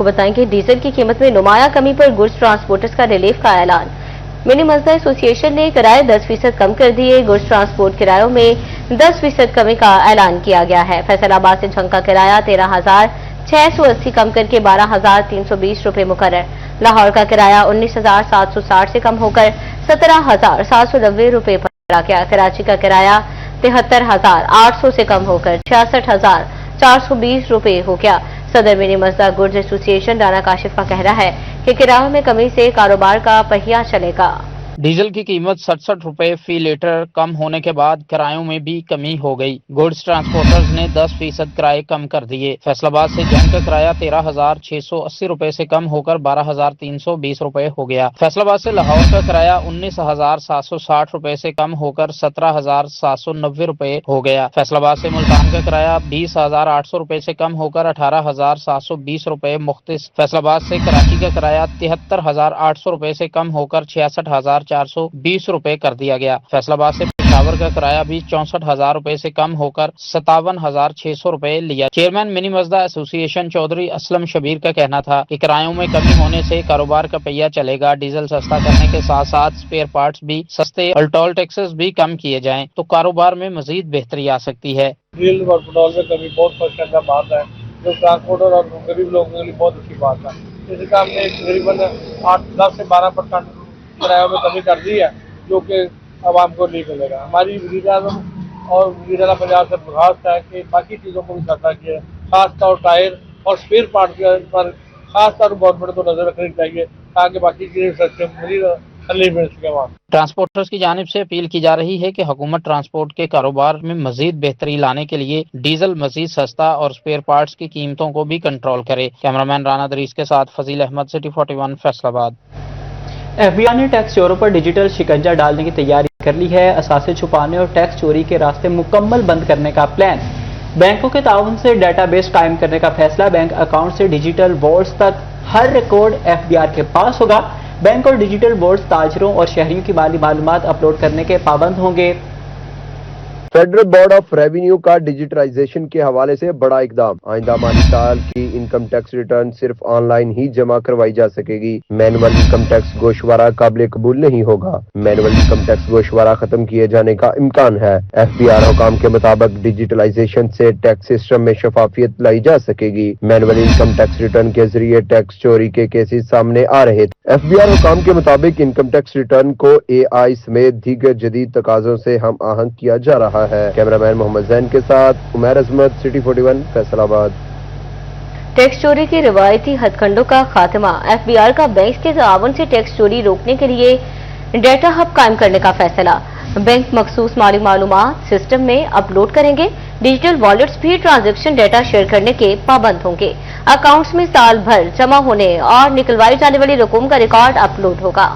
आपको बताएं कि डीजल की कीमत में नुमाया कमी पर गुड्स ट्रांसपोर्टर्स का रिलीफ का ऐलान। मिनी मजदा एसोसिएशन ने किराए 10% कम कर दिए। गुड्स ट्रांसपोर्ट किरायों में 10% कमी का ऐलान किया गया है। फैसलाबाद से झंग का किराया 13,680 कम करके 12,320 रुपए मुकर्रर। लाहौर का किराया 19,760 से कम होकर 17,790 रुपए पर आ गया। कराची का किराया 73,800 से कम होकर 66,420 रुपए हो गया। सदर mini मजदा goods association Rana Kashif का कहना है कि किरायों में कमी से कारोबार का पहिया चलेगा। डीजल की कीमत 67 रुपए फी लीटर कम होने के बाद किरायों में भी कमी हो गई। गुड्स ट्रांसपोर्टर्स ने 10% किराए कम कर दिए। फैसलाबाद से जंग का किराया 13,680 रुपए से कम होकर 12,320 रुपए हो गया। फैसलाबाद से लाहौर का किराया 19,760 रुपए से कम होकर 17,790 रुपए हो गया। फैसलाबाद से मुल्तान का किराया 20,800 रुपए से कम होकर 18,720 रुपए मुख्तिस। फैसलाबाद से कराची का किराया 73,800 रुपए से कम होकर 66,420 रुपए कर दिया गया। फैसलाबाद से पेशावर का किराया भी 64,000 रुपए से कम होकर 57,600 रुपए लिया। Chairman mini मजदा association Chaudhary Aslam Shabir का कहना था कि किरायों में कमी होने से कारोबार का पहिया चलेगा। डीजल सस्ता करने के साथ साथ स्पेयर पार्ट्स भी सस्ते और टोल टैक्सेस भी कम किए जाएं तो कारोबार में मजीद बेहतरी आ सकती है। डीजल और पेट्रोल में कमी बहुत पसंद बात है, जो ट्रांसपोर्टर और गरीब लोगों के लिए बहुत अच्छी बात है। इसी का हमने तकरीबन 8-10 से 12% किरायों में कमी कर दी है, जो कि आवाम को नहीं मिलेगा। हमारी वज़ीर आज़म और वज़ीर आला पंजाब से दरख्वास्त है कि बाकी चीज़ों को भी सस्ता किया, खासतौर टायर और स्पेयर पार्ट पर खासतौर गवर्नमेंट को नजर रखनी चाहिए ताकि बाकी चीज़ें सस्ते मिल सके। ट्रांसपोर्टर्स की जानिब से अपील की जा रही है कि हुकूमत ट्रांसपोर्ट के कारोबार में मजीद बेहतरी लाने के लिए डीजल मजीद सस्ता और स्पेयर पार्ट्स की कीमतों को भी कंट्रोल करे। कैमरामैन राना दरीस के साथ फजील अहमद, सिटी 41 फैसलाबाद। FBI ने टैक्स चोरों पर डिजिटल शिकंजा डालने की तैयारी कर ली है। असासे छुपाने और टैक्स चोरी के रास्ते मुकम्मल बंद करने का प्लान। बैंकों के ताउन से डेटाबेस कायम करने का फैसला। बैंक अकाउंट से डिजिटल वॉल्ट्स तक हर रिकॉर्ड FBI के पास होगा। बैंक और डिजिटल वॉल्ट्स ताजरों और शहरियों की माली मालूमात अपलोड करने के पाबंद होंगे। फेडरल बोर्ड ऑफ रेवेन्यू का डिजिटलाइजेशन के हवाले से बड़ा इकदाम। आइंदा माली साल की इनकम टैक्स रिटर्न सिर्फ ऑनलाइन ही जमा करवाई जा सकेगी। मैनुअल इनकम टैक्स गोशवारा काबिल कबूल नहीं होगा। मैनुअल इनकम टैक्स गोशवारा खत्म किए जाने का इम्कान है। FBR हुकाम के मुताबिक डिजिटलाइजेशन से टैक्स सिस्टम में शफाफियत लाई जा सकेगी। मैनुअल इनकम टैक्स रिटर्न के जरिए टैक्स चोरी के केसेस सामने आ रहे थे। FBR हुकाम के मुताबिक इनकम टैक्स रिटर्न को AI समेत दीगर जदीद तकाजों से हम आहंग किया जा रहा है। कैमरामैन मोहम्मद जैन के साथ उमैर अजमत, सिटी 41 फैसलाबाद। टैक्स चोरी के रिवायती हथकंडों का खात्मा। FBR का बैंक के ताउन से टैक्स चोरी रोकने के लिए डेटा हब कायम करने का फैसला। बैंक मखसूस माली मालूमात सिस्टम में अपलोड करेंगे। डिजिटल वॉलेट्स भी ट्रांजैक्शन डेटा शेयर करने के पाबंद होंगे। अकाउंट्स में साल भर जमा होने और निकलवाई जाने वाली रकूम का रिकॉर्ड अपलोड होगा।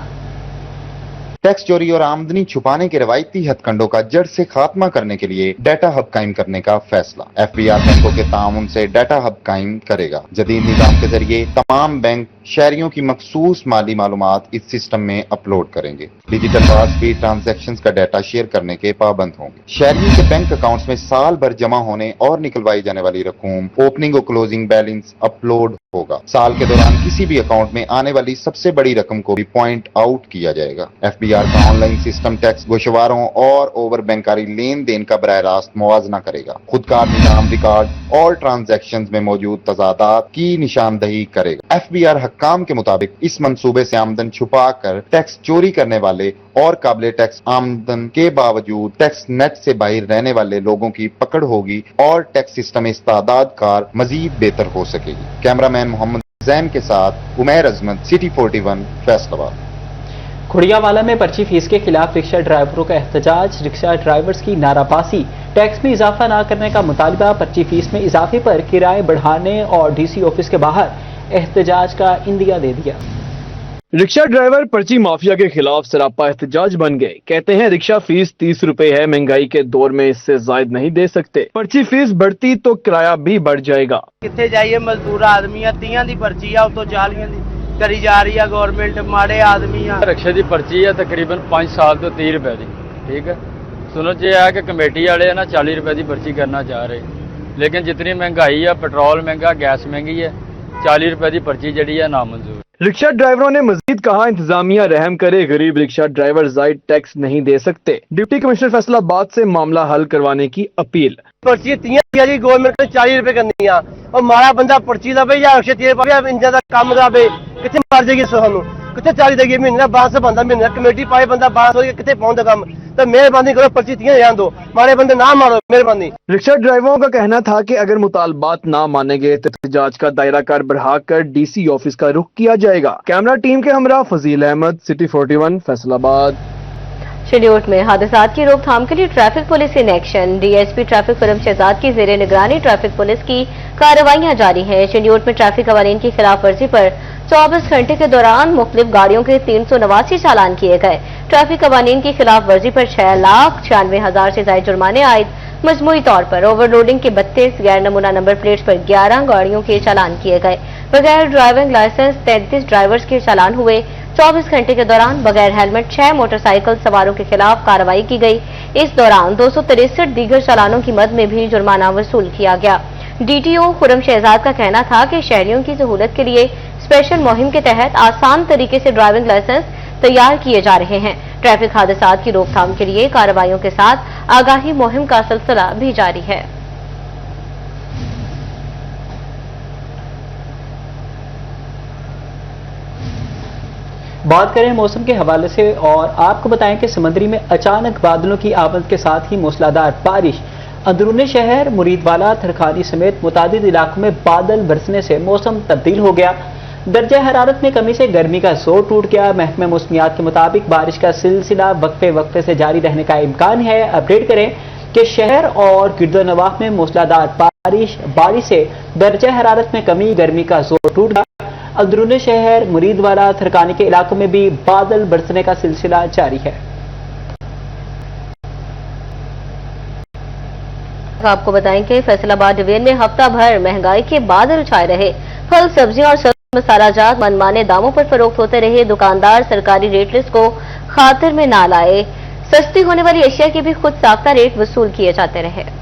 टैक्स चोरी और आमदनी छुपाने के रवायती हथकंडों का जड़ से खात्मा करने के लिए डाटा हब कायम करने का फैसला। FBR बैंकों के ताउन से डाटा हब कायम करेगा। जदीद निजाम के जरिए तमाम बैंक शहरियों की मखसूस माली मालूमात इस सिस्टम में अपलोड करेंगे। डिजिटल पास भी ट्रांजैक्शंस का डाटा शेयर करने के पाबंद होंगे। शहरियों के बैंक अकाउंट्स में साल भर जमा होने और निकलवाई जाने वाली रकूम, ओपनिंग और क्लोजिंग बैलेंस अपलोड होगा। साल के दौरान किसी भी अकाउंट में आने वाली सबसे बड़ी रकम को भी पॉइंट आउट किया जाएगा। FBR का ऑनलाइन सिस्टम टैक्स गोशवारों और ओवर बैंकारी लेन देन का बराह रास्त मुआवजा करेगा। खुदकार निजाम रिकॉर्ड और ट्रांजैक्शंस में मौजूद तजादात की निशानदही करेगा। FBR हक्काम के मुताबिक इस मंसूबे से आमदन छुपा कर टैक्स चोरी करने वाले और काबिल टैक्स आमदन के बावजूद टैक्स नेट से बाहर रहने वाले लोगों की पकड़ होगी और टैक्स सिस्टम इस्तादाद कार मजीद बेहतर हो सकेगी। कैमरामैन मोहम्मद जैन के साथ उमैर अजमत, सिटी 41 फैसलाबाद। खुड़ियावाला में पर्ची फीस के खिलाफ रिक्शा ड्राइवरों का एहतजाज। रिक्शा ड्राइवर्स की नाराबाजी। टैक्स में इजाफा न करने का मुतालबा। पर्ची फीस में इजाफे पर किराए बढ़ाने और DC ऑफिस के बाहर एहतजाज का इंदिया दे दिया। रिक्शा ड्राइवर पर्ची माफिया के खिलाफ सरापा एहतजाज बन गए। कहते हैं रिक्शा फीस 30 रुपए है, महंगाई के दौर में इससे जायद नहीं दे सकते। पर्ची फीस बढ़ती तो किराया भी बढ़ जाएगा। कितने जाइए मजदूर आदमी 30 की पर्ची है, तो 40 की करी जा रही है गवर्नमेंट। माड़े आदमी रिक्शे की पर्ची है तकरीबन 5 साल तो 30 रुपए की। ठीक है, सुनो जी है कि कमेटी वाले ना 40 रुपए की पर्ची करना चाह रहे, लेकिन जितनी महंगाई है, पेट्रोल महंगा, गैस महंगी है, 40 रुपए की पर्ची जी है नामंजूर। रिक्शा ड्राइवरों ने मजीद कहा, इंतजामिया रहम करे, गरीब रिक्शा ड्राइवर जायद टैक्स नहीं दे सकते। डिप्टी कमिश्नर फैसलाबाद से मामला हल करवाने की अपील। पर्ची तियां जी गवर्नमेंट ने 40 रुपए करनी आ और माड़ा बंदा पर्ची लवे या रिक्शे तेल पावे इंजा दा काम लवे किथे मार जाएगी सानू किथे 40 देगी महीने का 1200 बनता महीने कमेटी पाए बंदा 1200 किथे पहुंचदा काम तो मेहरबानी करो पर्ची तियां जान दो मारे बंदे ना मारो मेहरबानी। रिक्शा ड्राइवरों का कहना था कि अगर मुतालबात ना माने गए तो एहतजाज का दायरा कार बढ़ाकर डीसी ऑफिस का रुख किया जाएगा। कैमरा टीम के हमरा फजील अहमद, सिटी 41 फैसलाबाद। शेड्यूल्ड में हादसात की रोकथाम के लिए traffic police in action. DSP traffic Khurram Shahzad की जेर निगरानी ट्रैफिक पुलिस की कार्रवाइयां जारी हैं। शेड्यूल्ड में ट्रैफिक कवानीन की खिलाफ वर्जी पर 24 घंटे के दौरान मुख्तलिफ गाड़ियों के 389 चालान किए गए। ट्रैफिक कवानीन की खिलाफ वर्जी पर 6,96,000 से ज्यादा जुर्माने आए। मजमूई तौर पर ओवरलोडिंग के 32, गैर नमूना नंबर प्लेट्स पर 11 गाड़ियों के चालान किए गए। बगैर ड्राइविंग लाइसेंस 33 ड्राइवर्स के चालान हुए। 24 घंटे के दौरान बगैर हेलमेट 6 मोटरसाइकिल सवारों के खिलाफ कार्रवाई की गई। इस दौरान 263 दीगर चालानों की मद में भी जुर्माना वसूल किया गया। डीटीओ खुरम शहजाद का कहना था कि शहरियों की सहूलत के लिए स्पेशल मुहिम के तहत आसान तरीके से ड्राइविंग लाइसेंस तैयार किए जा रहे हैं। ट्रैफिक हादसात की रोकथाम के लिए कार्रवाइयों के साथ आगाही मुहिम का सिलसिला भी जारी है। बात करें मौसम के हवाले से और आपको बताएं कि समंदरी में अचानक बादलों की आमद के साथ ही मूसलाधार बारिश। अंदरूनी शहर मुरीदवाला, थरखानी समेत मुतादिद इलाकों में बादल बरसने से मौसम तब्दील हो गया। दर्जा हरारत में कमी से गर्मी का जोर टूट गया। महकमे मौसमियात के मुताबिक बारिश का सिलसिला वक्फे वक्फे से जारी रहने का इम्कान है। अपडेट करें कि शहर और गिरदोनवाह में मूसलाधार बारिश से दर्जा हरारत में कमी, गर्मी का जोर टूट गया। अंदरूनी शहर मुरीदवाला, थरकानी के इलाकों में भी बादल बरसने का सिलसिला जारी है। आपको बताएं कि फैसलाबाद डिवीजन में हफ्ता भर महंगाई के बादल छाए रहे। फल, सब्जियां और मसाला जात मनमाने दामों पर फरोख्त होते रहे। दुकानदार सरकारी रेट लिस्ट को खातिर में ना लाए। सस्ती होने वाली अशिया के भी खुद साख्ता रेट वसूल किए जाते रहे।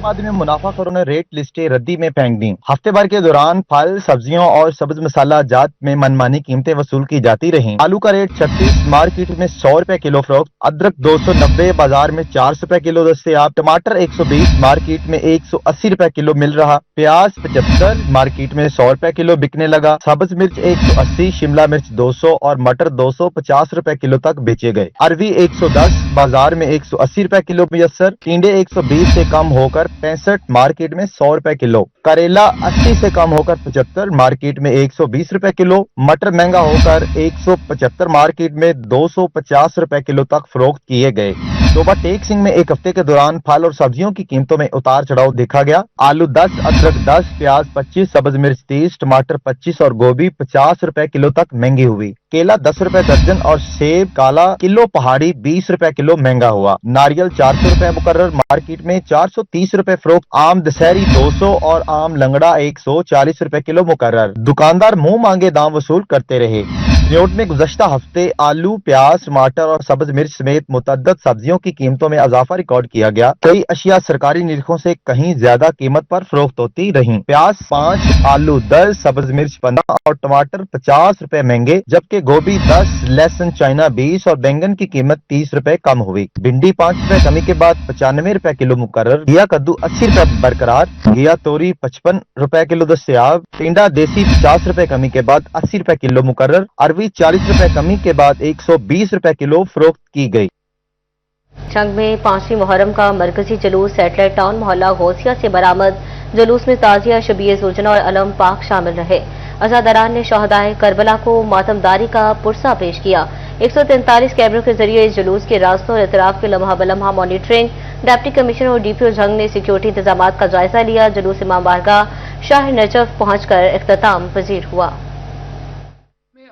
में मुनाफाखोरों ने रेट लिस्टें रद्दी में फेंक दी। हफ्ते भर के दौरान फल, सब्जियों और सब्ज मसाला जात में मनमानी कीमतें वसूल की जाती रहीं। आलू का रेट 36 मार्केट में 100 रुपए किलो फरोख्त, अदरक 290 बाजार में 400 रुपए किलो दस्तयाब, टमाटर 120 मार्केट में 180 रुपए किलो मिल रहा, प्याज 75 मार्केट में 100 रुपए किलो बिकने लगा, सब्ज मिर्च 180, शिमला मिर्च 200 और मटर 250 रुपए किलो तक बेचे गए। अरवी 110 बाजार में 180 रुपए किलो मुयस्सर, टिंडे 120 से कम होकर 65 मार्केट में 100 रुपए किलो, करेला 80 से कम होकर 75 मार्केट में 120 रुपए किलो, मटर महंगा होकर 175 मार्केट में 250 रुपए किलो तक फरोख्त किए गए। डोबा टेक सिंह में एक हफ्ते के दौरान फल और सब्जियों की कीमतों में उतार चढ़ाव देखा गया। आलू 10, अदरक 10, प्याज 25, सब्ज मिर्च 30, टमाटर 25 और गोभी 50 रुपए किलो तक महंगी हुई। केला 10 रुपए दर्जन और सेब काला किलो पहाड़ी 20 रुपए किलो महंगा हुआ। नारियल 400 रुपए मुकर्रर मार्केट में 430 रुपए फरोख्त। आम दशहरी 200 और आम लंगड़ा 140 रुपए किलो मुकर्रर। दुकानदार मुंह मांगे दाम वसूल करते रहे। न्यूट में गुज़श्ता हफ्ते आलू, प्याज, टमाटर और सब्ज मिर्च समेत मुतअद्दिद सब्जियों की कीमतों में इजाफा रिकॉर्ड किया गया। कई अशिया सरकारी निरखों से कहीं ज्यादा कीमत पर फरोख्त होती रहीं। प्याज 5, आलू 10, सब्ज मिर्च 15 और टमाटर 50 रुपए महंगे, जबकि गोभी 10, लहसुन चाइना 20 और बैंगन की कीमत 30 रुपए कम हुई। भिंडी 5 रुपए कमी के बाद 95 रुपए किलो मुकर्रर। घिया कद्दू 80 रुपए बरकरार। घिया तोरी 55 रुपए किलो दस्तयाब। टिंडा देसी 50 रुपए कमी के बाद 80 रुपए किलो मुकर्रर। अरवी 40 रुपए कमी के बाद 120 रुपए किलो फरोख्त की गई। जंग में 5वीं मुहर्रम का मरकजी जुलूस सैटेलाइट टाउन मोहल्ला गौसिया से बरामद। जुलूस में ताजिया, शबीए ज़ुजना और अलम पाक शामिल रहे। अज़ादरान ने शहदाए करबला को मातमदारी का पुरसा पेश किया। 143 कैमरों के जरिए इस जुलूस के रास्तों और इतराफ की लम्हा बलम्हा मॉनिटरिंग। डिप्टी कमिश्नर और डीपीओ जंग ने सिक्योरिटी इंतजाम का जायजा लिया। जुलूस इमाम बारगाह शाह नजफ पहुंचकर इख्तिताम पजीर हुआ।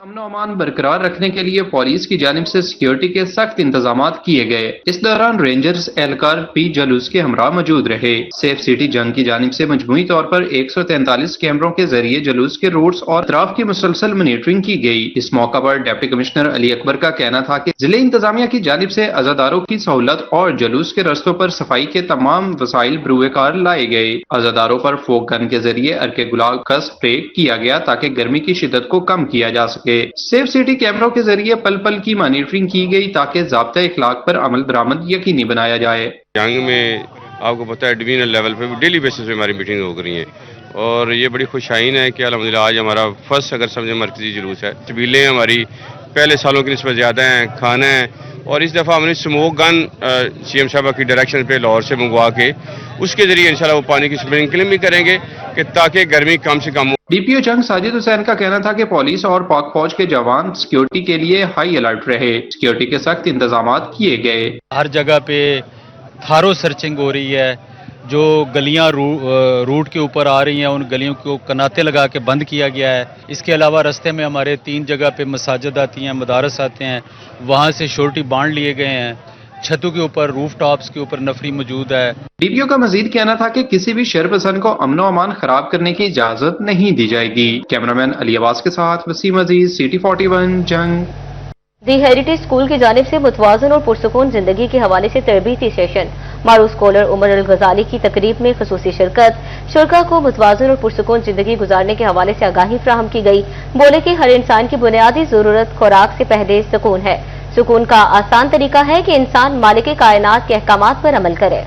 امن و امان برقرار رکھنے کے لیے پولیس کی جانب سے سیکیورٹی کے سخت انتظامات کیے گئے۔ اس دوران رینجرز اہلکار بھی جلوس کے ہمراہ موجود رہے۔ سیف سٹی جنگ کی جانب سے مجموعی طور پر 143 کیمروں کے ذریعے جلوس کے روٹس اور اطراف کی مسلسل مانیٹرنگ کی گئی۔ اس موقع پر ڈپٹی کمشنر علی اکبر کا کہنا تھا کہ ضلع انتظامیہ کی جانب سے عزاداروں کی سہولت اور جلوس کے رستوں پر صفائی کے تمام وسائل بروئے کار لائے گئے۔ عزاداروں پر فوگ گن کے ذریعے ارکے گلاب کا اسپرے کیا گیا تاکہ گرمی کی شدت کو کم کیا جا سکے۔ سیف سٹی کیمروں کے ذریعے پل پل کی مانیٹرنگ کی گئی تاکہ ضابطۂ اخلاق پر عمل درآمد یقینی بنایا جائے۔ جنگ میں آپ کو پتہ ہے ڈویژنل لیول پہ ڈیلی بیسس پہ ہماری میٹنگ ہو رہی ہیں اور یہ بڑی خوشائن ہے کہ الحمدللہ آج ہمارا فرسٹ اگر سمجھے مرکزی جلوس ہے۔ طویلیں ہماری پہلے سالوں کی نسبت زیادہ ہیں، کھانا ہے، اور اس دفعہ ہم نے سموک گن سی ایم صاحبہ کی ڈائریکشن پہ لاہور سے منگوا کے اس کے ذریعے انشاءاللہ وہ پانی کی اسپرنکلنگ بھی کریں گے کہ تاکہ گرمی کم سے کم ہو۔ ڈی پی او جنگ ساجد حسین کا کہنا تھا کہ پولیس اور پاک فوج کے جوان سیکیورٹی کے لیے ہائی الرٹ رہے۔ سیکیورٹی کے سخت انتظامات کیے گئے۔ ہر جگہ پہ تھارو سرچنگ ہو رہی ہے، جو گلیاں روٹ کے اوپر آ رہی ہیں ان گلیوں کو کناتے لگا کے بند کیا گیا ہے۔ اس کے علاوہ رستے میں ہمارے 3 جگہ پہ مساجد آتی ہیں، مدارس آتے ہیں، وہاں سے شورٹی بانڈ لیے گئے ہیں۔ چھتوں کے اوپر روف ٹاپس کے اوپر نفری موجود ہے۔ ڈی پی او کا مزید کہنا تھا کہ کسی بھی شر پسند کو امن و امان خراب کرنے کی اجازت نہیں دی جائے گی۔ کیمرامین علی عباس کے ساتھ وسیم عزیز، CT 41 جنگ۔ دی ہیریٹیج اسکول کی جانب سے متوازن اور پرسکون زندگی کے حوالے سے تربیتی سیشن، معروف اسکالر عمر الغزالی کی تقریب میں خصوصی شرکت، شرکاء کو متوازن اور پرسکون زندگی گزارنے کے حوالے سے آگاہی فراہم کی گئی۔ بولے کہ ہر انسان کی بنیادی ضرورت خوراک سے پہلے سکون ہے۔ سکون کا آسان طریقہ ہے کہ انسان مالک کائنات کے احکامات پر عمل کرے۔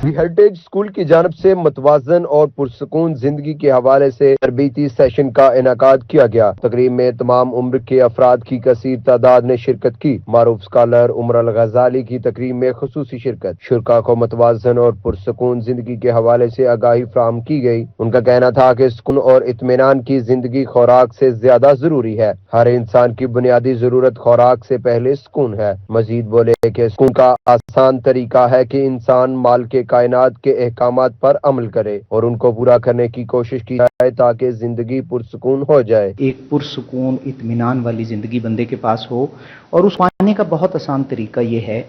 دی ہیریٹیج اسکول کی جانب سے متوازن اور پرسکون زندگی کے حوالے سے تربیتی سیشن کا انعقاد کیا گیا۔ تقریب میں تمام عمر کے افراد کی کثیر تعداد نے شرکت کی۔ معروف اسکالر عمر الغزالی کی تقریب میں خصوصی شرکت، شرکاء کو متوازن اور پرسکون زندگی کے حوالے سے آگاہی فراہم کی گئی۔ ان کا کہنا تھا کہ سکون اور اطمینان کی زندگی خوراک سے زیادہ ضروری ہے۔ ہر انسان کی بنیادی ضرورت خوراک سے پہلے سکون ہے۔ مزید بولے کہ سکون کا آسان طریقہ ہے کہ انسان مال کے کائنات کے احکامات پر عمل کرے اور ان کو پورا کرنے کی کوشش کی جائے تاکہ زندگی پرسکون ہو جائے۔ ایک پرسکون اطمینان والی زندگی بندے کے پاس ہو، اور اس پانے کا بہت آسان طریقہ یہ ہے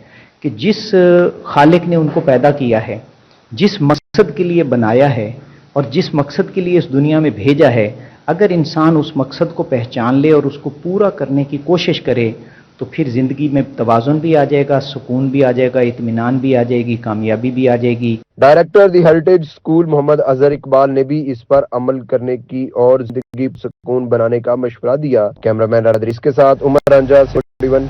کہ جس خالق نے ان کو پیدا کیا ہے، جس مقصد کے لیے بنایا ہے اور جس مقصد کے لیے اس دنیا میں بھیجا ہے، اگر انسان اس مقصد کو پہچان لے اور اس کو پورا کرنے کی کوشش کرے تو پھر زندگی میں توازن بھی آ جائے گا، سکون بھی آ جائے گا، اطمینان بھی آ جائے گی، کامیابی بھی آ جائے گی۔ ڈائریکٹر دی ہیریٹیج اسکول محمد اظہر اقبال نے بھی اس پر عمل کرنے کی اور زندگی سکون بنانے کا مشورہ دیا۔ کیمرامین ادریس کے ساتھ عمر رنجا، 41